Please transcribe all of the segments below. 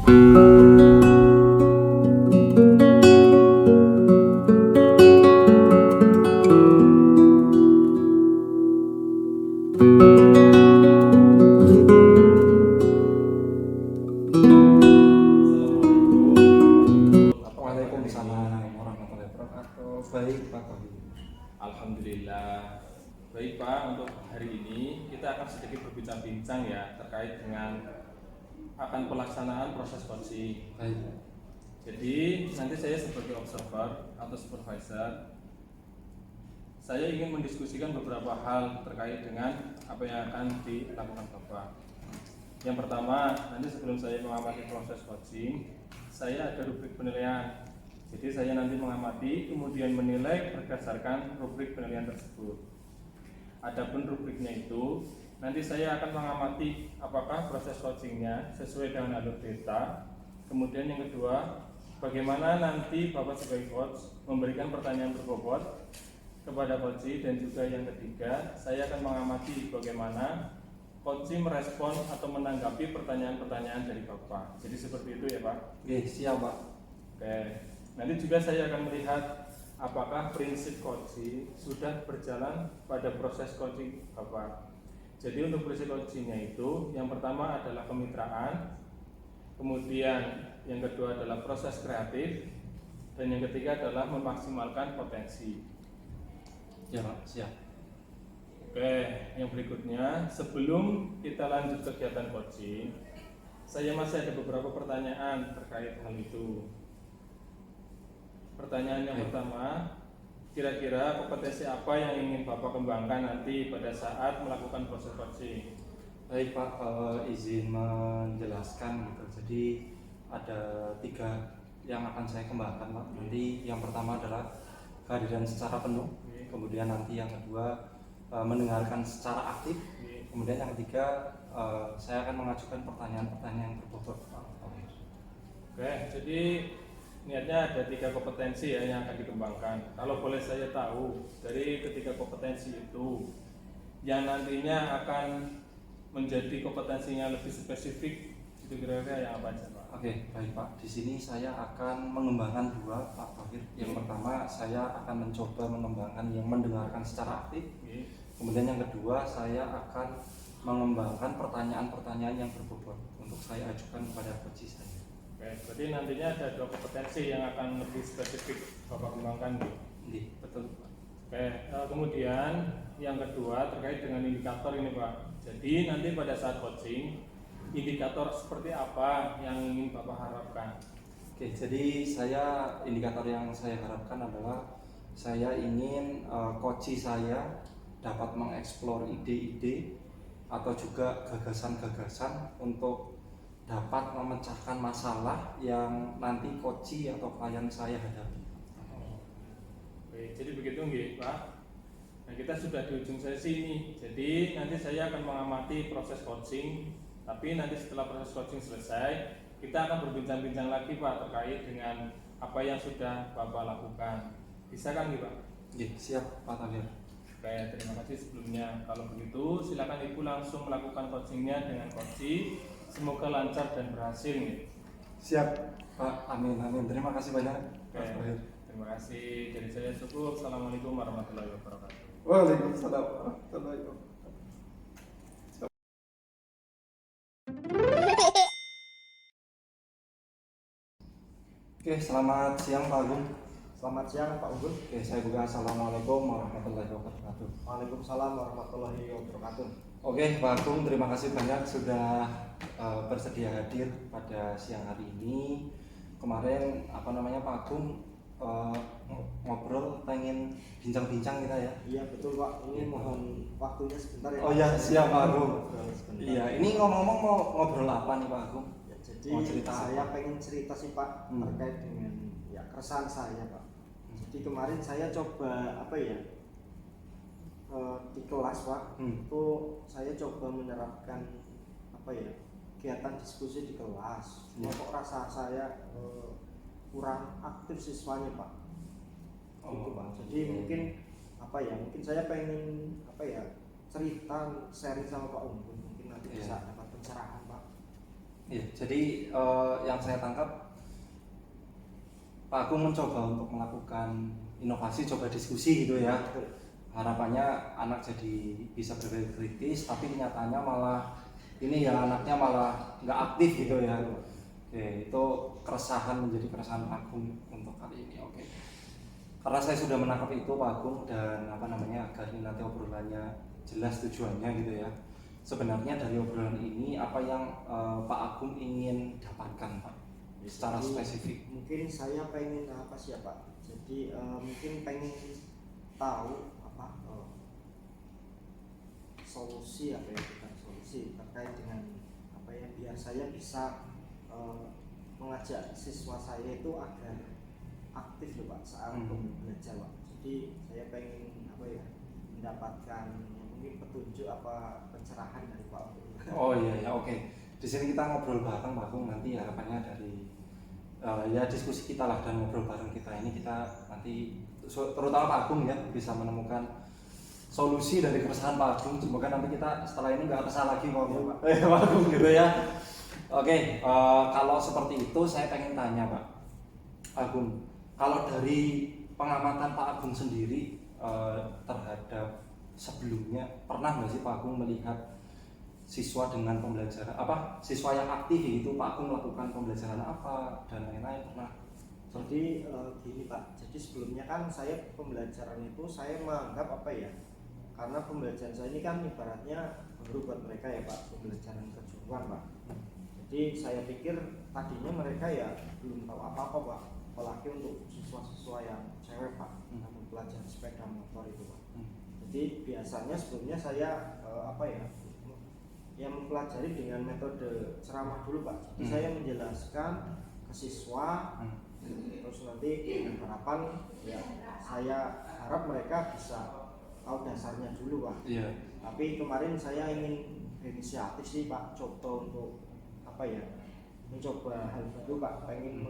Waalaikumsalam warahmatullahi wabarakatuh. Baik Pak Tauhid. Alhamdulillah. Baik Pak, untuk hari ini kita akan sedikit berbincang-bincang ya terkait dengan akan pelaksanaan proses coaching. Baik. Jadi nanti saya sebagai observer atau supervisor, saya ingin mendiskusikan beberapa hal terkait dengan apa yang akan dilakukan Bapak. Yang pertama, nanti sebelum saya mengamati proses coaching, saya ada rubrik penilaian. Jadi saya nanti mengamati, kemudian menilai berdasarkan rubrik penilaian tersebut. Adapun rubriknya itu, nanti saya akan mengamati apakah proses coachingnya sesuai dengan alur data. Kemudian yang kedua, bagaimana nanti Bapak sebagai coach memberikan pertanyaan berbobot kepada coach. Dan juga yang ketiga, saya akan mengamati bagaimana coach merespon atau menanggapi pertanyaan-pertanyaan dari Bapak. Jadi seperti itu ya Pak? Oke, siap Pak. Oke. Nanti juga saya akan melihat apakah prinsip coaching sudah berjalan pada proses coaching Bapak. Jadi untuk prinsip coachingnya itu, yang pertama adalah kemitraan, kemudian yang kedua adalah proses kreatif, dan yang ketiga adalah memaksimalkan potensi. Ya Pak, siap. Oke, yang berikutnya, sebelum kita lanjut kegiatan coaching, saya masih ada beberapa pertanyaan terkait hal itu. Pertanyaan yang pertama, kira-kira kompetensi apa yang ingin Bapak kembangkan nanti pada saat melakukan proses coaching? Baik Pak, izin menjelaskan gitu. Jadi ada 3 yang akan saya kembangkan Pak. Nanti yang pertama adalah kehadiran secara penuh. Kemudian nanti yang kedua mendengarkan secara aktif. Kemudian yang ketiga saya akan mengajukan pertanyaan-pertanyaan yang berbobot Pak. Oke, jadi niatnya ada 3 kompetensi ya yang akan dikembangkan. Kalau boleh saya tahu, dari ketiga kompetensi itu yang nantinya akan menjadi kompetensinya lebih spesifik, itu kira-kira yang apa aja Pak? Oke, baik Pak. Di sini saya akan mengembangkan 2 Pak Tauhid. Yang pertama saya akan mencoba mengembangkan yang mendengarkan secara aktif. Kemudian yang kedua saya akan mengembangkan pertanyaan-pertanyaan yang berbobot untuk saya ajukan kepada coach saya. Oke, berarti nantinya ada 2 kompetensi yang akan lebih spesifik Bapak kembangkan gitu. Betul Pak. Oke, kemudian yang kedua terkait dengan indikator ini Pak. Jadi nanti pada saat coaching, indikator seperti apa yang ingin Bapak harapkan? Oke, jadi indikator yang saya harapkan adalah saya ingin coach saya dapat mengeksplor ide-ide atau juga gagasan-gagasan untuk dapat memecahkan masalah yang nanti coach atau klien saya hadapi. Oke, jadi begitu nggih Pak. Nah, kita sudah di ujung sesi ini. Jadi nanti saya akan mengamati proses coaching. Tapi nanti setelah proses coaching selesai, kita akan berbincang-bincang lagi Pak terkait dengan apa yang sudah Bapak lakukan. Bisa kan nih Pak? Iya, siap Pak Tauhid. Oke, terima kasih sebelumnya. Kalau begitu, silakan Ibu langsung melakukan coachingnya dengan coach. Semoga lancar dan berhasil nih. Siap Pak, amin amin. Terima kasih banyak. Oke, terima kasih. Dari saya cukup. Assalamualaikum warahmatullahi wabarakatuh. Waalaikumsalam warahmatullahi wabarakatuh. Oke, selamat siang Pak Agung. Selamat siang Pak Unggul. Oke, saya buka. Assalamualaikum warahmatullahi wabarakatuh. Waalaikumsalam warahmatullahi wabarakatuh. Oke, Pak Agung, terima kasih banyak sudah bersedia hadir pada siang hari ini. Kemarin Pak Agung ngobrol, pengen bincang-bincang kita ya. Iya betul Pak. Ini mohon waktunya sebentar ya. Oh ya, siap Pak Agung. Iya, ini ngomong-ngomong mau ngobrol apa nih Pak Agung? Ya, jadi mau cerita saya apa? pengen cerita sih Pak terkait dengan ya keresahan saya Pak. Jadi kemarin saya coba di kelas Pak, itu saya coba menerapkan kegiatan diskusi di kelas. Cuma kok rasa saya kurang aktif siswanya Pak. Gitu Pak. Jadi mungkin mungkin saya pengen cerita sharing sama Pak Unggul, mungkin nanti bisa dapat pencerahan Pak. Iya, jadi yang saya tangkap Pak Agung mencoba untuk melakukan inovasi, coba diskusi gitu ya. Harapannya anak jadi bisa berpikir kritis, tapi kenyataannya malah ini ya anaknya malah nggak aktif gitu ya. Oke, itu keresahan menjadi keresahan Pak Agung untuk kali ini. Oke. Karena saya sudah menangkap itu Pak Agung dan apa namanya agar ini nanti obrolannya jelas tujuannya gitu ya. Sebenarnya dari obrolan ini apa yang Pak Agung ingin dapatkan Pak? Secara Jadi, spesifik. mungkin saya pengen apa sih ya Pak, jadi mungkin pengen tahu apa solusi apa ya, bukan solusi terkait dengan apa ya, biar saya bisa mengajak siswa saya itu agar aktif loh Pak saat belajar Pak. Jadi saya pengen apa ya, mendapatkan mungkin petunjuk apa pencerahan dari Pak Agung. Oh iya ya, oke. Di sini kita ngobrol bareng Pak Agung, nanti harapannya dari ya diskusi kita lah dan ngobrol bareng kita ini kita nanti terutama Pak Agung ya bisa menemukan solusi dari keresahan Pak Agung. Semoga nanti kita setelah ini nggak resah lagi Pak Agung. Pak Agung gitu ya. Oke, kalau seperti itu saya pengen tanya Pak Agung, kalau dari pengamatan Pak Agung sendiri terhadap sebelumnya pernah nggak sih Pak Agung melihat siswa dengan pembelajaran apa siswa yang aktif itu Pak Agung melakukan pembelajaran apa dan lain-lain pernah? Jadi gini Pak, jadi sebelumnya kan saya pembelajaran itu saya menganggap apa ya, karena pembelajaran saya ini kan ibaratnya baru buat mereka ya Pak, pembelajaran kejuruan Pak. Jadi saya pikir tadinya mereka ya belum tahu apa-apa Pak, apalagi untuk siswa-siswa yang cewek Pak, yang mempelajari sepeda motor itu Pak. Jadi biasanya sebelumnya saya apa ya, yang mempelajari dengan metode ceramah dulu Pak. Jadi saya menjelaskan ke siswa, terus nanti dengan harapan ya saya harap mereka bisa tahu dasarnya dulu Pak. Iya. Tapi kemarin saya ingin inisiatif sih Pak, coba untuk apa ya, mencoba hal baru Pak, pengen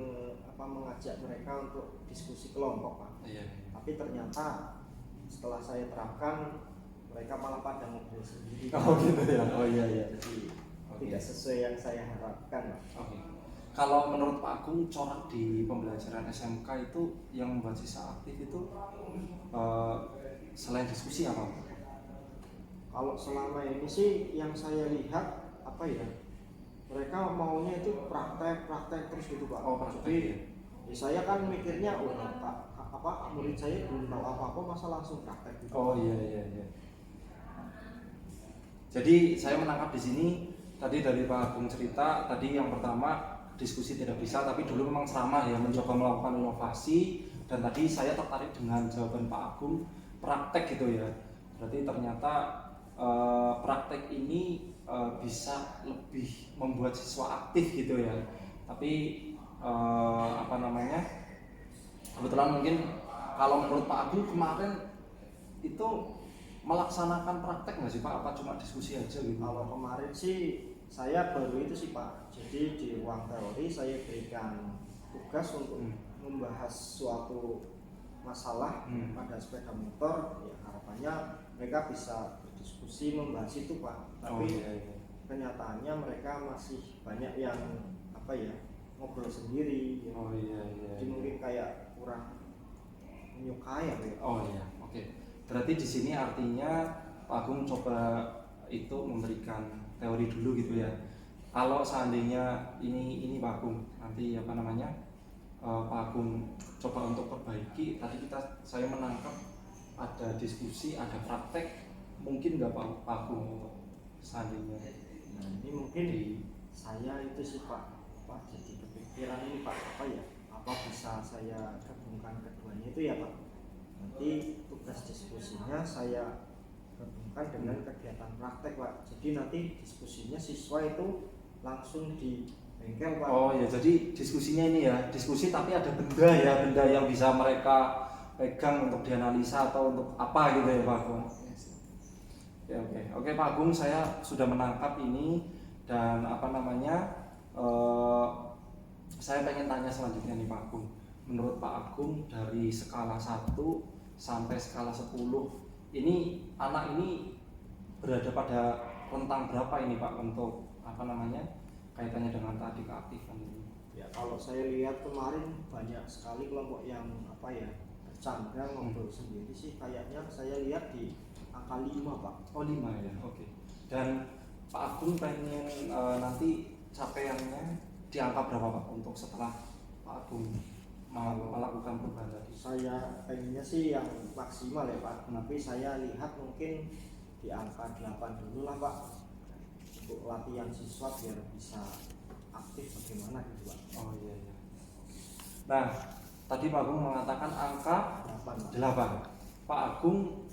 mengajak mereka untuk diskusi kelompok Pak. Iya. Tapi ternyata setelah saya terapkan mereka malah pada ngobrol sendiri. Oh gitu ya. Oh iya iya. Jadi tidak sesuai yang saya harapkan Pak. Oke. Kalau menurut Pak Agung corak di pembelajaran SMK itu yang membuat siswa aktif itu selain diskusi apa? Kalau selama ini sih yang saya lihat apa ya, mereka maunya itu praktek terus gitu Pak. Oh praktek. Jadi ya saya kan mikirnya murid saya belum tahu apa-apa masa langsung praktek gitu. Oh iya iya iya. Jadi saya menangkap di sini tadi dari Pak Agung cerita tadi yang pertama diskusi tidak bisa, tapi dulu memang ceramah ya, mencoba melakukan inovasi, dan tadi saya tertarik dengan jawaban Pak Agung praktek gitu ya. Berarti ternyata praktek ini bisa lebih membuat siswa aktif gitu ya. Tapi apa namanya, kebetulan mungkin kalau menurut Pak Agung kemarin itu melaksanakan praktek nggak sih Pak? Apa cuma diskusi aja gitu? Kalau kemarin sih saya baru itu sih Pak. Jadi di ruang teori saya berikan tugas untuk membahas suatu masalah pada sepeda motor. Ya harapannya mereka bisa berdiskusi membahas itu Pak. Tapi kenyataannya mereka masih banyak yang apa ya, ngobrol sendiri. Ya. Oh iya iya. Jadi mungkin kayak kurang menyukai ya. Oh iya, oke. Berarti di sini artinya Pak Agung coba itu memberikan teori dulu gitu ya. Kalau seandainya ini Pak Agung nanti apa namanya Pak Agung coba untuk perbaiki. Tadi saya menangkap ada diskusi, ada praktek, mungkin nggak Pak Agung untuk seandainya? Nah ini mungkin saya itu sih Pak jadi kepikiran ini Pak, apa ya, apa bisa saya gabungkan keduanya itu ya Pak. Nanti tugas diskusinya saya gabungkan dengan kegiatan praktek Pak. Jadi nanti diskusinya siswa itu langsung di bengkel Pak. Oh ya, jadi diskusinya ini ya, diskusi tapi ada benda ya, benda yang bisa mereka pegang untuk dianalisa atau untuk apa gitu ya Pak Agung. Oke Pak Agung, saya sudah menangkap ini dan apa namanya saya pengen tanya selanjutnya nih Pak Agung. Menurut Pak Agung dari skala 1 sampai skala 10 ini anak ini berada pada rentang berapa ini Pak untuk apa namanya kaitannya dengan tadi keaktifan ini? Ya kalau saya lihat kemarin banyak sekali kelompok yang apa ya bercanda ngobrol sendiri sih, kayaknya saya lihat di angka 5 Pak. Oh 5 ya, oke. Dan Pak Agung pengen nanti capaiannya di angka berapa Pak untuk setelah Pak Agung melakukan perubahan tadi? Saya pengennya sih yang maksimal ya Pak, tapi saya lihat mungkin di angka 8 dulu lah Pak, untuk latihan siswa biar bisa aktif bagaimana gitu Pak. Oh iya iya. Nah, tadi Pak Agung mengatakan angka 8 Pak Agung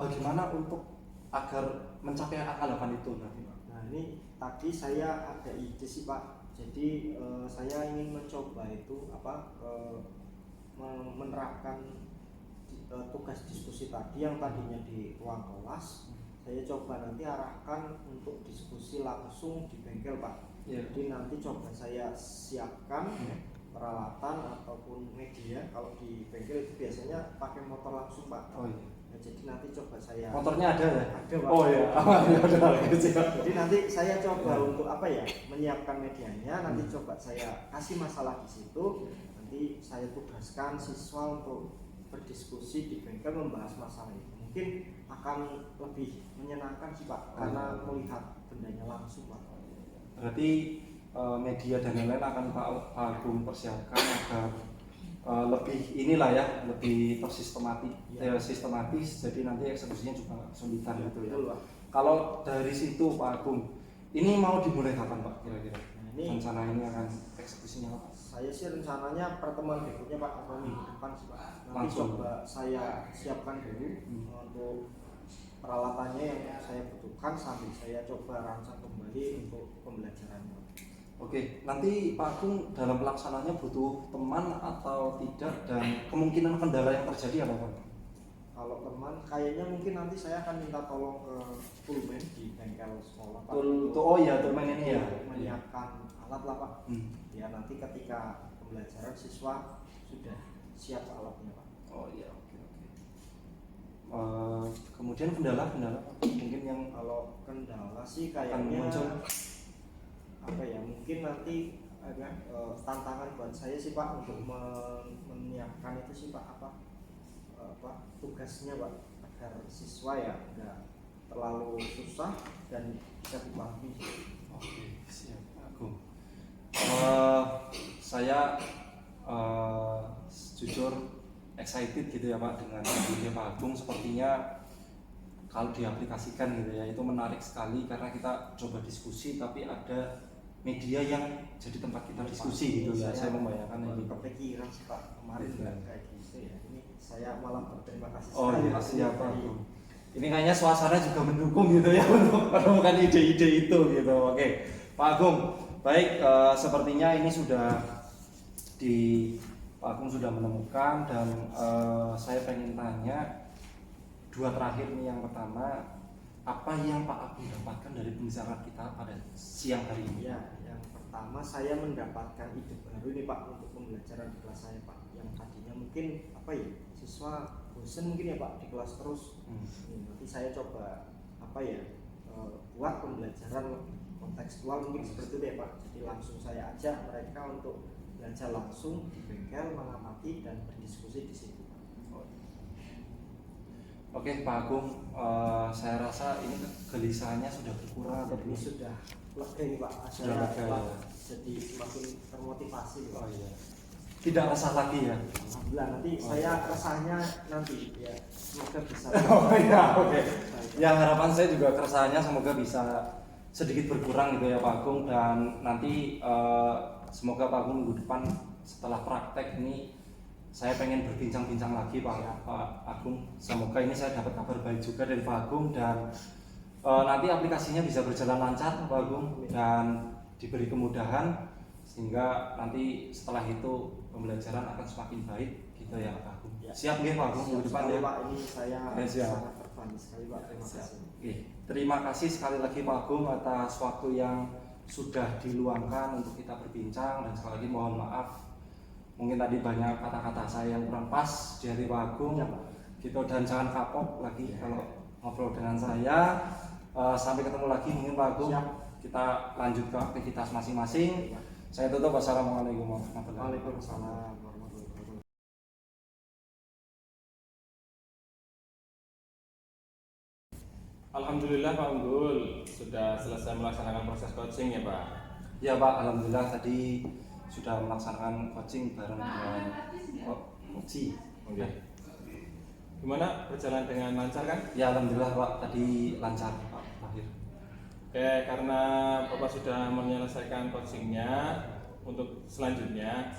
bagaimana untuk agar mencapai angka 8 itu nanti Pak? Nah ini tadi saya ada ide sih Pak, jadi saya ingin mencoba itu apa menerapkan tugas diskusi tadi yang tadinya di ruang kelas, saya coba nanti arahkan untuk diskusi langsung di bengkel Pak. Jadi nanti coba saya siapkan peralatan ataupun media. Kalau di bengkel itu biasanya pakai motor langsung Pak. Oh iya. Nah, jadi nanti coba saya. Motornya ada ya? Ada Pak. Oh iya. Jadi nanti saya coba untuk apa ya? Menyiapkan medianya. Nanti coba saya kasih masalah di situ. Nanti saya tugaskan siswa untuk berdiskusi di bengkel membahas masalah itu. Mungkin akan lebih menyenangkan sih Pak, karena melihat bendanya langsung Pak. Berarti media dan lain-lain akan Pak Agung persiapkan agar lebih inilah ya, lebih sistematis, jadi nanti eksekusinya juga kesulitan gitu ya. Betul Pak. Kalau dari situ Pak Agung, ini mau dimulai kapan Pak kira-kira? Nah, ini rencana ini akan eksekusinya apa? saya sih rencananya pertemuan berikutnya Pak, atau minggu depan sih Pak. Nanti Langsung. coba saya siapkan dulu untuk peralatannya yang saya butuhkan, sambil saya coba rancang kembali untuk pembelajarannya. Oke, nanti Pak Agung dalam pelaksananya butuh teman atau tidak, dan kemungkinan kendala yang terjadi apa Pak? Kalau teman, kayaknya mungkin nanti saya akan minta tolong ke toolman di bengkel sekolah Pak. Oh iya, toolman ini ya. Menyiapkan alat lah Pak. Ya nanti ketika pembelajaran siswa sudah siap alatnya Pak. Oh iya, oke. Kemudian kendala mungkin yang Kalau kendala sih akan kayaknya muncul. apa ya, mungkin nanti tantangan buat saya sih Pak untuk menyiapkan itu sih Pak, tugasnya Pak, agar siswa ya enggak terlalu susah dan bisa dipahami. Oke, siap Pak Agung. Saya jujur excited gitu ya Pak dengan ide Pak Agung. Sepertinya kalau diaplikasikan gitu ya, itu menarik sekali karena kita coba diskusi tapi ada media yang jadi tempat kita diskusi gitu ya. Saya membayangkan ini kepikiran sih Pak kemarin nggak kayak gitu ya. Ini saya malah berterima kasih oh sekali iya, Pak. siap Pak Agung. Ini kayaknya suasana juga mendukung gitu ya untuk menemukan ide-ide itu gitu. Oke, Pak Agung, baik, sepertinya ini sudah Pak Agung sudah menemukan, dan saya pengen tanya dua terakhir nih. Yang pertama, apa yang Pak Agung dapatkan dari pembicaraan kita pada siang hari ini? Ya, yang pertama saya mendapatkan ide baru nih Pak untuk pembelajaran di kelas saya Pak. Yang tadinya mungkin apa ya, siswa bosen mungkin ya Pak di kelas terus. Nanti saya coba apa ya, buat pembelajaran kontekstual mungkin seperti itu ya Pak. Jadi langsung saya ajak mereka untuk belajar langsung di bengkel, mengamati dan berdiskusi di situ. Oke Pak Agung, saya rasa ini kegelisahannya sudah berkurang atau Ini belum? sudah lega nih Pak, Sudah saya lega. jadi semakin termotivasi Pak. Oh iya. Tidak resah lagi ya? Alhamdulillah, nanti saya resahnya nanti ya, semoga bisa. Oh iya, oke. Ya harapan saya juga keresahannya semoga bisa sedikit berkurang gitu ya Pak Agung, dan nanti semoga Pak Agung minggu depan setelah praktek ini saya pengen berbincang-bincang lagi Pak Agung. Semoga ini saya dapat kabar baik juga dari Pak Agung, dan nanti aplikasinya bisa berjalan lancar Pak Agung dan diberi kemudahan, sehingga nanti setelah itu pembelajaran akan semakin baik gitu ya Pak Agung. Ya. Siap nggih Pak Agung minggu depan ya? Pak, ini saya siap. sangat terbantu sekali Pak. Terima kasih. Oke, terima kasih sekali lagi Pak Agung atas waktu yang sudah diluangkan untuk kita berbincang, dan sekali lagi mohon maaf mungkin tadi banyak kata-kata saya yang kurang pas di hati Pak Agung gitu, dan jangan kapok lagi kalau ngobrol dengan saya. Sampai ketemu lagi mungkin Pak Agung. Siap. kita lanjut ke aktivitas masing-masing. Saya tutup. Wassalamualaikum warahmatullahi wabarakatuh. Waalaikumsalam warahmatullahi wabarakatuh. Alhamdulillah Pak Unggul sudah selesai melaksanakan proses coaching ya Pak. Ya Pak, alhamdulillah tadi sudah melaksanakan coaching bareng dengan Uci. Oke. Gimana berjalan dengan lancar kan? Ya alhamdulillah Pak, tadi lancar Pak Tahir. Oke, karena Bapak sudah menyelesaikan coachingnya, untuk selanjutnya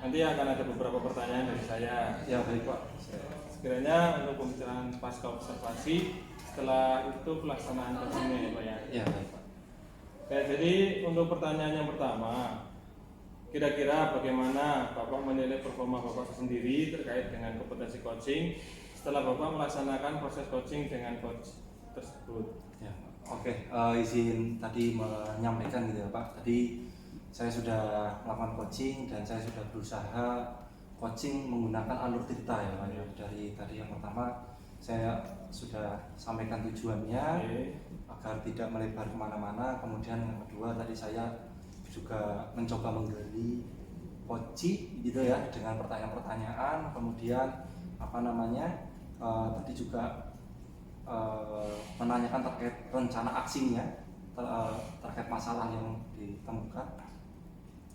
nanti akan ada beberapa pertanyaan dari saya. Ya baik Pak. Sekiranya untuk pembicaraan pasca observasi, setelah itu pelaksanaan coachingnya ya Pak ya. Ya baik Pak. Oke, jadi untuk pertanyaan yang pertama, kira-kira bagaimana Bapak menilai performa Bapak sendiri terkait dengan kompetensi coaching setelah Bapak melaksanakan proses coaching dengan coach tersebut? Ya, oke. Izin tadi menyampaikan gitu ya Pak. Tadi saya sudah melakukan coaching dan saya sudah berusaha coaching menggunakan alur tirta ya Pak. Dari tadi yang pertama saya sudah sampaikan tujuannya agar tidak melebar kemana-mana. Kemudian yang kedua tadi saya juga mencoba menggali coaching gitu ya dengan pertanyaan-pertanyaan. Kemudian tadi juga menanyakan terkait rencana aksinya, terkait masalah yang ditemukan,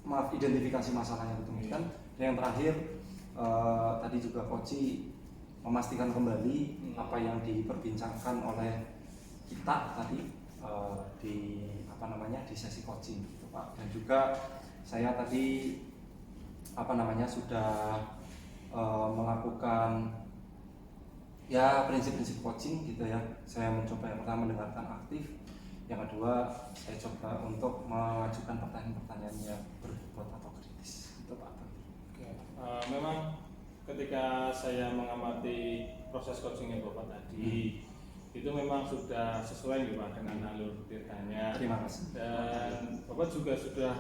identifikasi masalah yang ditemukan. Dan yang terakhir tadi juga coach memastikan kembali apa yang diperbincangkan oleh kita tadi di sesi coaching gitu Pak. Dan juga saya tadi sudah melakukan ya prinsip-prinsip coaching gitu ya. Saya mencoba yang pertama mendengarkan aktif, yang kedua saya coba untuk mengajukan pertanyaan-pertanyaan yang berbobot atau kritis gitu Pak. Oke. Memang ketika saya mengamati proses coachingnya Bapak tadi, itu memang sudah sesuai gitu Pak dengan alur tirtanya. Terima kasih. Dan Bapak juga sudah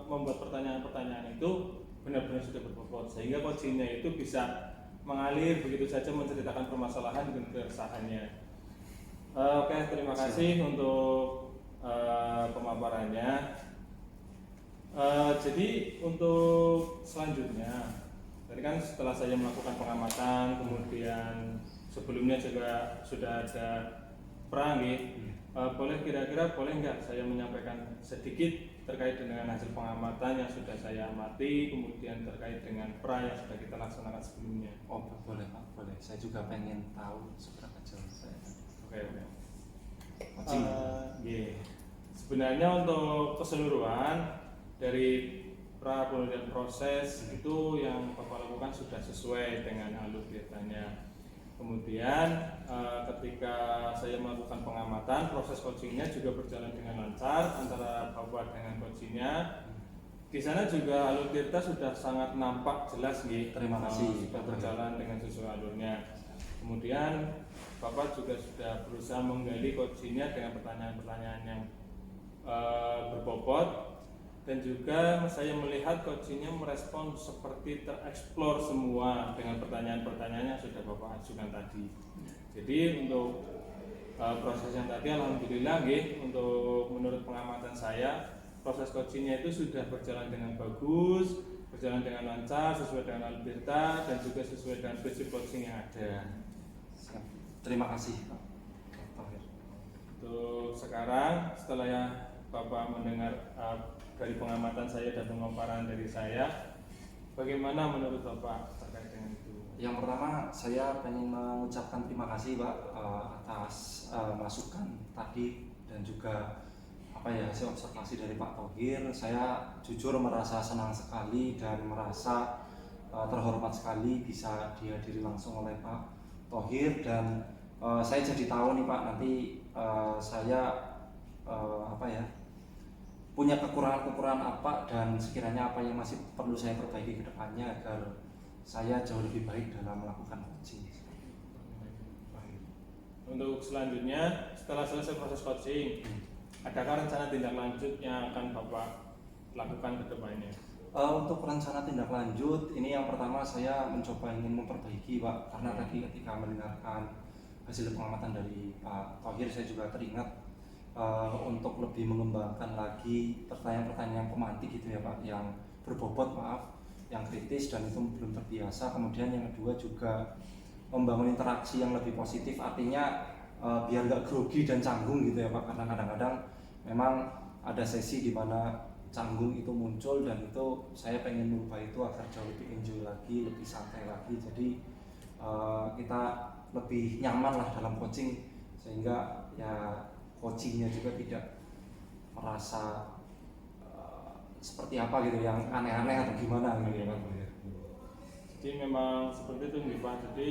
membuat pertanyaan-pertanyaan itu benar-benar sudah berbobot, sehingga coachingnya itu bisa mengalir begitu saja menceritakan permasalahan dengan keresahannya. Oke, terima kasih untuk pemaparannya. Jadi untuk selanjutnya, tadi kan setelah saya melakukan pengamatan, kemudian sebelumnya juga sudah ada perang, boleh nggak saya menyampaikan sedikit terkait dengan hasil pengamatan yang sudah saya amati, kemudian terkait dengan pra yang sudah kita laksanakan sebelumnya. Oh boleh Pak, boleh. Saya juga pengen tahu seberapa jauh saya. Oke. Coaching. Sebenarnya untuk keseluruhan dari pra kemudian proses itu yang Bapak lakukan sudah sesuai dengan alur tirtanya. Kemudian ketika saya melakukan pengamatan, proses coachingnya juga berjalan dengan lancar antara Bapak dengan coachingnya. Di sana juga alur tirta sudah sangat nampak jelas nih. Terima kasih. Sudah berjalan dengan sesuai alurnya. Kemudian Bapak juga sudah berusaha menggali coachingnya dengan pertanyaan-pertanyaan yang berbobot. Dan juga saya melihat coachingnya merespon seperti tereksplor semua dengan pertanyaan-pertanyaan yang sudah Bapak ajukan tadi. Jadi untuk proses yang tadi alhamdulillah untuk menurut pengamatan saya proses coachingnya itu sudah berjalan dengan bagus, berjalan dengan lancar, sesuai dengan alur tirta dan juga sesuai dengan prinsip coaching yang ada. Terima kasih Pak. Untuk sekarang setelah ya Bapak mendengar dari pengamatan saya dan pemaparan dari saya, bagaimana menurut Bapak terkait dengan itu? Yang pertama saya ingin mengucapkan terima kasih Pak atas masukan tadi dan juga hasil observasi dari Pak Thohir. Saya jujur merasa senang sekali dan merasa terhormat sekali bisa dihadiri langsung oleh Pak Thohir. Dan saya jadi tahu nih Pak, nanti saya punya kekurangan-kekurangan apa dan sekiranya apa yang masih perlu saya perbaiki ke depannya agar saya jauh lebih baik dalam melakukan coaching. Untuk selanjutnya, setelah selesai proses coaching, adakah rencana tindak lanjut yang akan Bapak lakukan ke depannya? Untuk rencana tindak lanjut, ini yang pertama saya mencoba ingin memperbaiki Pak, karena tadi ketika mendengarkan hasil pengamatan dari Pak Thohir saya juga teringat untuk lebih mengembangkan lagi pertanyaan-pertanyaan yang pemantik gitu ya Pak, yang berbobot yang kritis dan itu belum terbiasa. Kemudian yang kedua juga membangun interaksi yang lebih positif, artinya biar nggak grogi dan canggung gitu ya Pak, karena kadang-kadang memang ada sesi di mana canggung itu muncul dan itu saya pengen merubah itu agar jauh lebih enjoy lagi, lebih santai lagi. Jadi kita lebih nyaman lah dalam coaching, sehingga ya coachingnya juga tidak merasa seperti apa gitu yang aneh-aneh atau gimana gitu ya Pak. Jadi memang seperti itu nih Pak. Jadi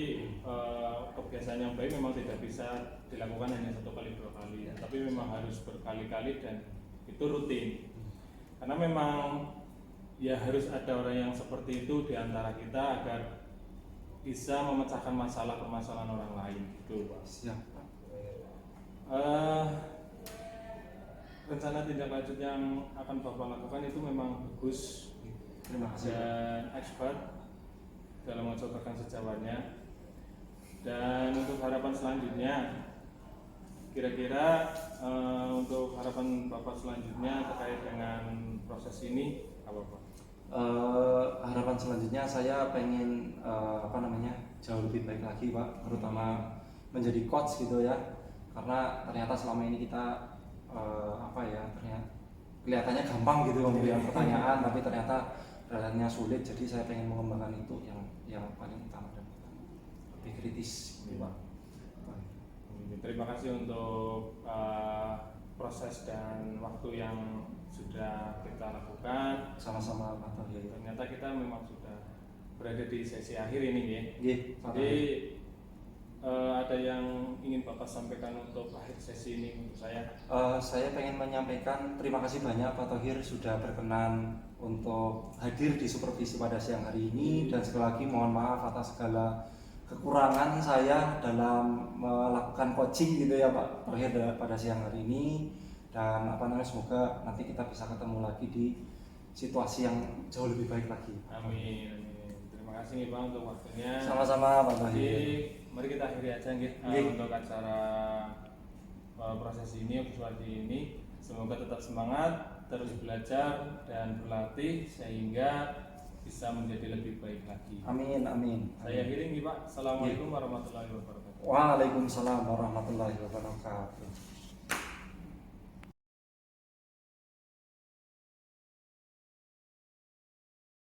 kebiasaan yang baik memang tidak bisa dilakukan hanya 1 kali 2 kali, tapi memang harus berkali-kali dan itu rutin. Karena memang ya harus ada orang yang seperti itu di antara kita agar bisa memecahkan permasalahan orang lain gitu Pak. Siap. Rencana tindak lanjut yang akan Bapak lakukan itu memang bagus Terima kasih. dan expert dalam mencobakan sejawatnya. Dan untuk harapan selanjutnya, kira-kira untuk harapan Bapak selanjutnya terkait dengan proses ini apa Pak? Harapan selanjutnya saya pengen jauh lebih baik lagi Pak, terutama menjadi coach gitu ya, karena ternyata selama ini kita ternyata kelihatannya gampang gitu memberikan pertanyaan, tapi ternyata rasanya sulit. Jadi saya pengen mengembangkan itu yang paling utama dan lebih kritis gitu Pak. Terima kasih untuk proses dan waktu yang sudah kita lakukan. Sama-sama Pak Tohir. Ternyata kita memang sudah berada di sesi akhir ini ya. Pak Jadi ada yang ingin Bapak sampaikan untuk akhir sesi ini untuk saya? Saya pengen menyampaikan terima kasih banyak Pak Tohir sudah berkenan untuk hadir di supervisi pada siang hari ini, dan sekali lagi mohon maaf atas segala kekurangan saya dalam melakukan coaching gitu ya Pak Tohir pada siang hari ini, dan semoga nanti kita bisa ketemu lagi di situasi yang jauh lebih baik lagi. Amin. Terima kasih nih Bang untuk waktunya. Sama-sama Pak Jadi Tohir. mari kita akhiri aja untuk acara proses ini, observasi ini. Semoga tetap semangat, terus belajar dan berlatih sehingga bisa menjadi lebih baik lagi. Amin, amin. Saya akhiri nih Pak. Assalamualaikum warahmatullahi wabarakatuh. Waalaikumsalam warahmatullahi wabarakatuh.